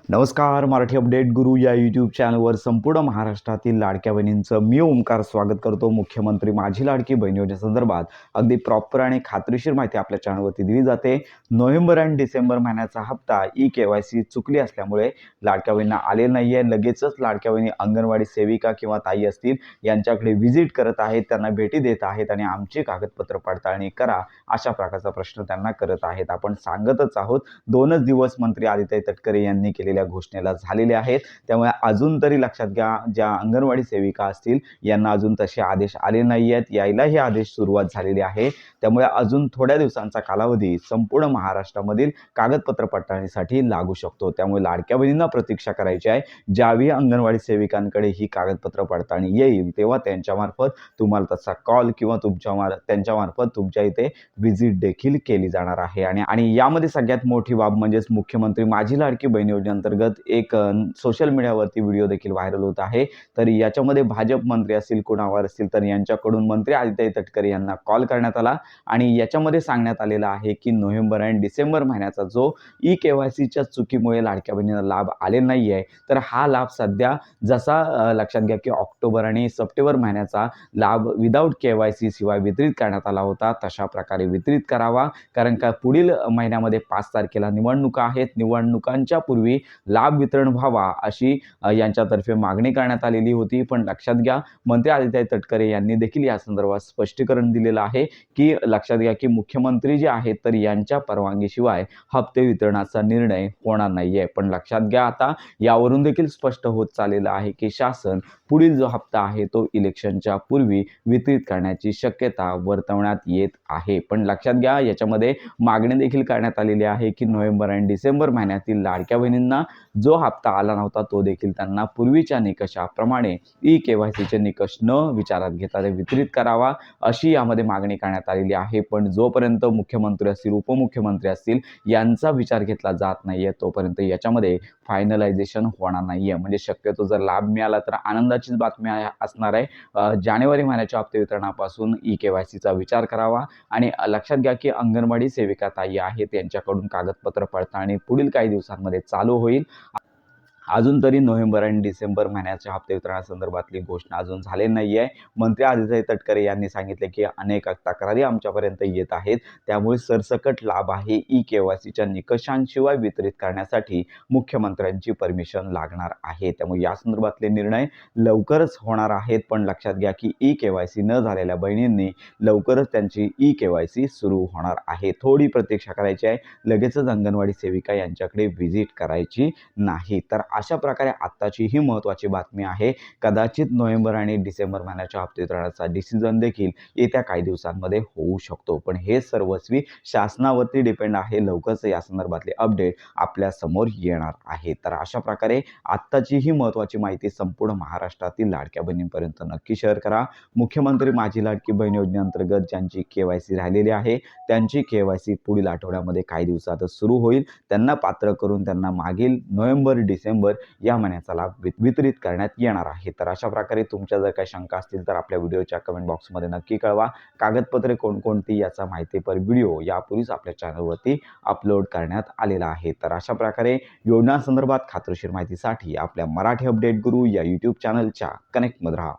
नमस्कार. मराठी अपडेट गुरु या यूट्यूब चॅनलवर संपूर्ण महाराष्ट्रातील लाडक्या बहिणींचं मी ओमकार स्वागत करतो. मुख्यमंत्री माझी लाडकी बहीण योजनेसंदर्भात अगदी प्रॉपर आणि खात्रीशीर माहिती आपल्या चॅनलवरती दिली जाते. नोव्हेंबर आणि डिसेंबर महिन्याचा हप्ता ई-केवायसी चुकली असल्यामुळे लाडक्या बहिणींना आले नाही आहे. लगेचच लाडक्या बहिणी अंगणवाडी सेविका किंवा ताई असतील यांच्याकडे व्हिजिट करत आहेत, त्यांना भेटी देत आहेत आणि आमची कागदपत्र पडताळणी करा अशा प्रकारचा प्रश्न त्यांना करत आहेत. आपण सांगतच आहोत. 2च दिवस मंत्री आदित्य तटकरे यांनी केलेल्या घोषणेला झालेले आहेत. त्यामुळे अजून तरी लक्षात घ्या, ज्या अंगणवाडी सेविका असतील यांना अजून तसे आदेश आले नाही आहेत. यायला हे आदेश सुरुवात झालेली आहे. त्यामुळे अजून थोड्या दिवसांचा कालावधी संपूर्ण महाराष्ट्रामधील कागदपत्र पडताळणीसाठी लागू शकतो. त्यामुळे लाडक्या बहिणींना प्रतीक्षा करायची आहे. ज्यावेळी अंगणवाडी सेविकांकडे ही कागदपत्र पडताळणी येईल तेव्हा त्यांच्यामार्फत तुम्हाला तसा कॉल किंवा त्यांच्यामार्फत तुमच्या इथे व्हिजिट देखील केली जाणार आहे. आणि यामध्ये सगळ्यात मोठी बाब म्हणजेच मुख्यमंत्री माझी लाडकी बहीण योजनेअंतर्गत एक सोशल मीडियावरती व्हिडिओ देखील व्हायरल होत आहे. तर याच्यामध्ये भाजप मंत्री असतील, कुणावर असतील, तर यांच्याकडून मंत्री आदित्य तटकरे यांना कॉल करण्यात आला आणि याच्यामध्ये सांगण्यात आलेलं आहे की नोव्हेंबर आणि डिसेंबर महिन्याचा जो ई-केवायसीच्या चुकीमुळे लाडक्या बहिणींना लाभ आले नाही आहे, तर हा लाभ सध्या जसा लक्षात घ्या की ऑक्टोबर आणि सप्टेंबर महिन्याचा लाभ विदाऊट केवायसी शिवाय वितरित करण्यात आला होता, तशा प्रकारे वितरित करावा. कारण का पुढील महिन्यामध्ये 5 तारखेला निवडणुका आहेत. निवडणुकांच्या पूर्वी लाभ वितरण व्हावा अशी यांच्यातर्फे मागणी करण्यात आलेली होती. पण लक्षात घ्या, मंत्री आदित्य तटकरे यांनी देखील या संदर्भात स्पष्टीकरण दिलेलं आहे की लक्षात घ्या की मुख्यमंत्री जे आहेत तर यांच्या परवानगीशिवाय हप्ते वितरणाचा निर्णय होणार नाहीये. पण लक्षात घ्या, आता यावरून देखील स्पष्ट होत चाललेलं आहे की शासन पुढील जो हप्ता आहे तो इलेक्शनच्या पूर्वी वितरित करण्याची शक्यता वर्तवण्यात येत आहे. पण लक्षात घ्या, याच्यामध्ये मागणी देखील करण्यात आलेली आहे की नोव्हेंबर आणि डिसेंबर महिन्यातील लाडक्या बहिणींना जो हप्ता आला नव्हता तो देखील त्यांना पूर्वीच्या निकषाप्रमाणे ई-केवायसीचे निकष न विचारात घेता ते वितरित करावा अशी यामध्ये मागणी करण्यात आलेली आहे. पण जोपर्यंत मुख्यमंत्री असतील, उपमुख्यमंत्री असतील यांचा विचार घेतला जात नाहीये तोपर्यंत याच्यामध्ये फायनलायझेशन होणार नाहीये. म्हणजे शक्यतो जर लाभ मिळाला तर आनंदाचीच बातमी असणार आहे. जानेवारी महिन्याच्या हप्ते वितरणापासून ई-केवायसीचा विचार करावा आणि लक्षात घ्या की अंगणवाडी सेविका ताई आहेत यांच्याकडून कागदपत्र पडताळणी पुढील काही दिवसांमध्ये चालू होईल. अजून तरी नोव्हेंबर आणि डिसेंबर महिन्याच्या हप्ते वितरणासंदर्भातली घोषणा अजून झाली नाही आहे. मंत्री आदित्य तटकरे यांनी सांगितले की अनेक तक्रारी आमच्यापर्यंत येत आहेत, त्यामुळे सरसकट लाभ आहे ई-केवायसीच्या निकषांशिवाय वितरित करण्यासाठी मुख्यमंत्र्यांची परमिशन लागणार आहे. त्यामुळे या संदर्भातले निर्णय लवकरच होणार आहेत. पण लक्षात घ्या की ई-केवायसी न झालेल्या बहिणींनी लवकरच त्यांची ई-केवायसी सुरू होणार आहे. थोडी प्रतीक्षा करायची आहे. लगेचच अंगणवाडी सेविका यांच्याकडे व्हिजिट करायची नाही. तर अशा प्रकारे आत्ताची ही महत्त्वाची बातमी आहे. कदाचित नोव्हेंबर आणि डिसेंबर महिन्याच्या हप्ते वितरणाचा डिसिजन देखील येत्या काही दिवसांमध्ये होऊ शकतो. पण हे सर्वस्वी शासनावरती डिपेंड आहे. लवकरच या संदर्भातले अपडेट आपल्या समोर येणार आहे. तर अशा प्रकारे आत्ताची ही महत्त्वाची माहिती संपूर्ण महाराष्ट्रातील लाडक्या बहिणींपर्यंत नक्की शेअर करा. मुख्यमंत्री माझी लाडकी बहीण योजनेअंतर्गत ज्यांची केवायसी राहिलेली आहे त्यांची केवायसी पुढील आठवड्यामध्ये काही दिवसातच सुरू होईल. त्यांना पात्र करून त्यांना मागील नोव्हेंबर डिसेंबर या महिन्याचा लाभ वितरित करण्यात येणार आहे. तर अशा प्रकारे तुमच्या जर काही शंका असतील तर आपल्या व्हिडिओच्या कमेंट बॉक्समध्ये नक्की कळवा. कागदपत्रे कोणकोणती याचा माहितीपर व्हिडिओ यापूर्वीच आपल्या चॅनलवरती अपलोड करण्यात आलेला आहे. तर अशा प्रकारे योजनांसंदर्भात खात्रीशीर माहितीसाठी आपल्या मराठी अपडेट गुरु या यूट्यूब चॅनलच्या कनेक्टमध्ये राहा.